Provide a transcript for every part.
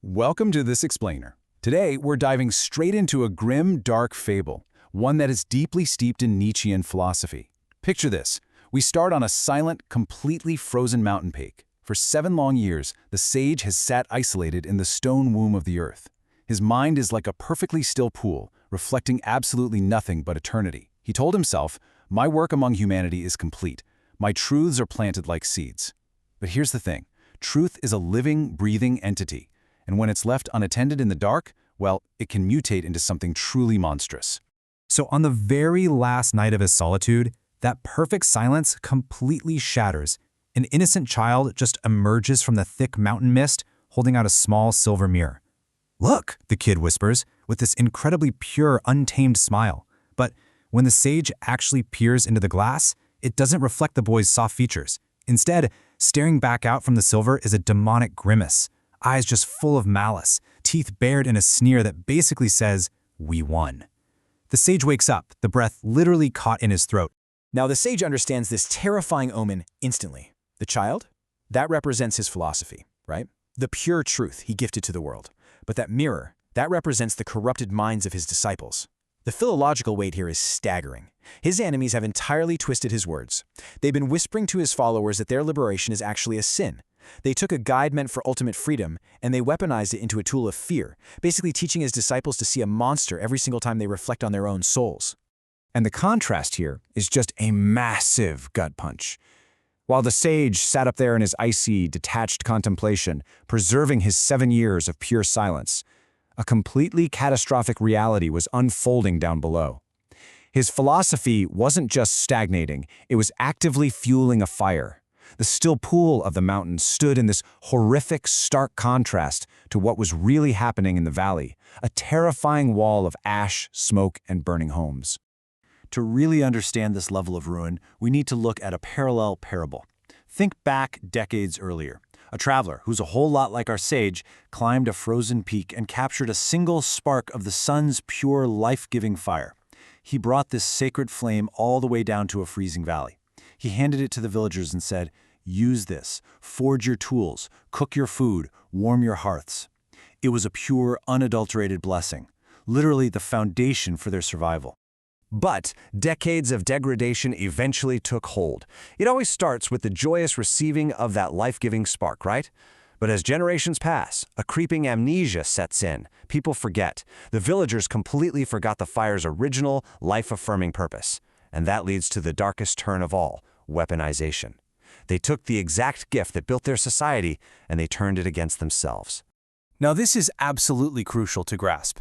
Welcome to This Explainer. Today, we're diving straight into a grim, dark fable, one that is deeply steeped in Nietzschean philosophy. Picture this. We start on a silent, completely frozen mountain peak. For 7 long years, the sage has sat isolated in the stone womb of the earth. His mind is like a perfectly still pool, reflecting absolutely nothing but eternity. He told himself, "My work among humanity is complete. My truths are planted like seeds." But here's the thing. Truth is a living, breathing entity. And when it's left unattended in the dark, well, it can mutate into something truly monstrous. So on the very last night of his solitude, that perfect silence completely shatters. An innocent child just emerges from the thick mountain mist, holding out a small silver mirror. "Look," the kid whispers, with this incredibly pure, untamed smile. But when the sage actually peers into the glass, it doesn't reflect the boy's soft features. Instead, staring back out from the silver is a demonic grimace, eyes just full of malice, teeth bared in a sneer that basically says, "We won." The sage wakes up, the breath literally caught in his throat. Now the sage understands this terrifying omen instantly. The child? That represents his philosophy, right? The pure truth he gifted to the world. But that mirror, that represents the corrupted minds of his disciples. The philological weight here is staggering. His enemies have entirely twisted his words. They've been whispering to his followers that their liberation is actually a sin. They took a guide meant for ultimate freedom, and they weaponized it into a tool of fear, basically teaching his disciples to see a monster every single time they reflect on their own souls. And the contrast here is just a massive gut punch. While the sage sat up there in his icy, detached contemplation, preserving his 7 years of pure silence, a completely catastrophic reality was unfolding down below. His philosophy wasn't just stagnating, it was actively fueling a fire. The still pool of the mountain stood in this horrific, stark contrast to what was really happening in the valley, a terrifying wall of ash, smoke, and burning homes. To really understand this level of ruin, we need to look at a parallel parable. Think back decades earlier. A traveler, who's a whole lot like our sage, climbed a frozen peak and captured a single spark of the sun's pure, life-giving fire. He brought this sacred flame all the way down to a freezing valley. He handed it to the villagers and said, "Use this, forge your tools, cook your food, warm your hearths." It was a pure, unadulterated blessing, literally the foundation for their survival. But decades of degradation eventually took hold. It always starts with the joyous receiving of that life-giving spark, right? But as generations pass, a creeping amnesia sets in. People forget. The villagers completely forgot the fire's original, life-affirming purpose. And that leads to the darkest turn of all, weaponization. They took the exact gift that built their society and they turned it against themselves. Now this is absolutely crucial to grasp.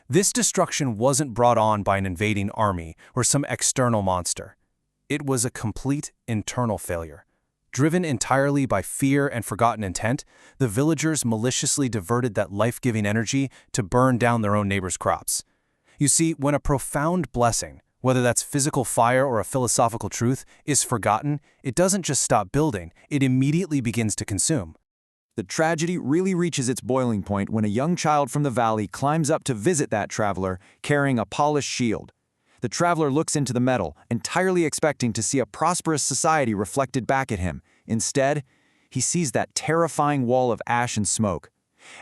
This destruction wasn't brought on by an invading army or some external monster. It was a complete internal failure. Driven entirely by fear and forgotten intent, the villagers maliciously diverted that life-giving energy to burn down their own neighbors' crops. You see, when a profound blessing, whether that's physical fire or a philosophical truth, is forgotten, it doesn't just stop building, it immediately begins to consume. The tragedy really reaches its boiling point when a young child from the valley climbs up to visit that traveler carrying a polished shield. The traveler looks into the metal, entirely expecting to see a prosperous society reflected back at him. Instead, he sees that terrifying wall of ash and smoke.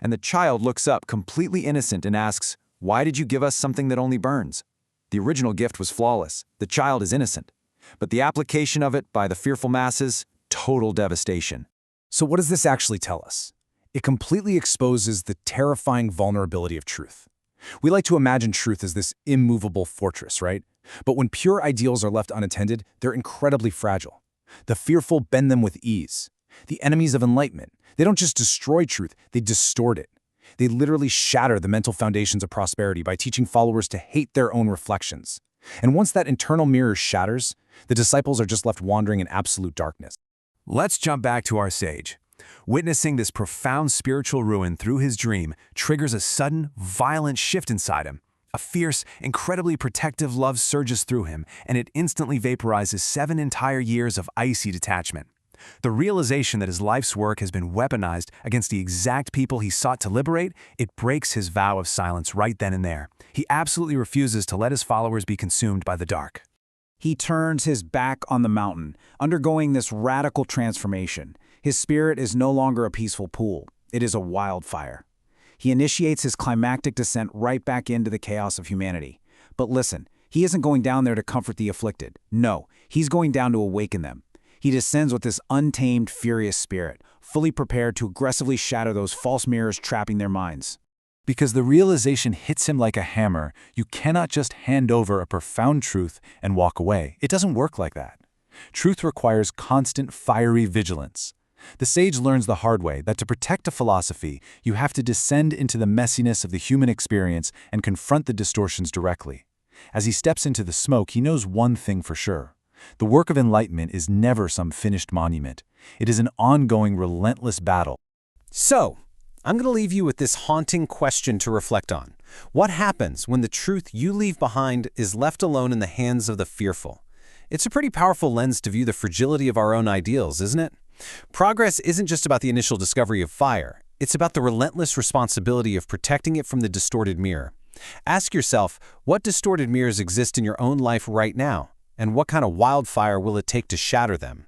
And the child looks up completely innocent and asks, "Why did you give us something that only burns?" The original gift was flawless. The child is innocent. But the application of it by the fearful masses, total devastation. So what does this actually tell us? It completely exposes the terrifying vulnerability of truth. We like to imagine truth as this immovable fortress, right? But when pure ideals are left unattended, they're incredibly fragile. The fearful bend them with ease. The enemies of enlightenment, they don't just destroy truth, they distort it. They literally shatter the mental foundations of prosperity by teaching followers to hate their own reflections. And once that internal mirror shatters, the disciples are just left wandering in absolute darkness. Let's jump back to our sage. Witnessing this profound spiritual ruin through his dream triggers a sudden, violent shift inside him. A fierce, incredibly protective love surges through him, and it instantly vaporizes 7 entire years of icy detachment. The realization that his life's work has been weaponized against the exact people he sought to liberate, it breaks his vow of silence right then and there. He absolutely refuses to let his followers be consumed by the dark. He turns his back on the mountain, undergoing this radical transformation. His spirit is no longer a peaceful pool. It is a wildfire. He initiates his climactic descent right back into the chaos of humanity. But listen, he isn't going down there to comfort the afflicted. No, he's going down to awaken them. He descends with this untamed, furious spirit, fully prepared to aggressively shatter those false mirrors trapping their minds. Because the realization hits him like a hammer, you cannot just hand over a profound truth and walk away. It doesn't work like that. Truth requires constant, fiery vigilance. The sage learns the hard way that to protect a philosophy, you have to descend into the messiness of the human experience and confront the distortions directly. As he steps into the smoke, he knows one thing for sure. The work of enlightenment is never some finished monument. It is an ongoing, relentless battle. So, I'm going to leave you with this haunting question to reflect on. What happens when the truth you leave behind is left alone in the hands of the fearful? It's a pretty powerful lens to view the fragility of our own ideals, isn't it? Progress isn't just about the initial discovery of fire. It's about the relentless responsibility of protecting it from the distorted mirror. Ask yourself, what distorted mirrors exist in your own life right now? And what kind of wildfire will it take to shatter them?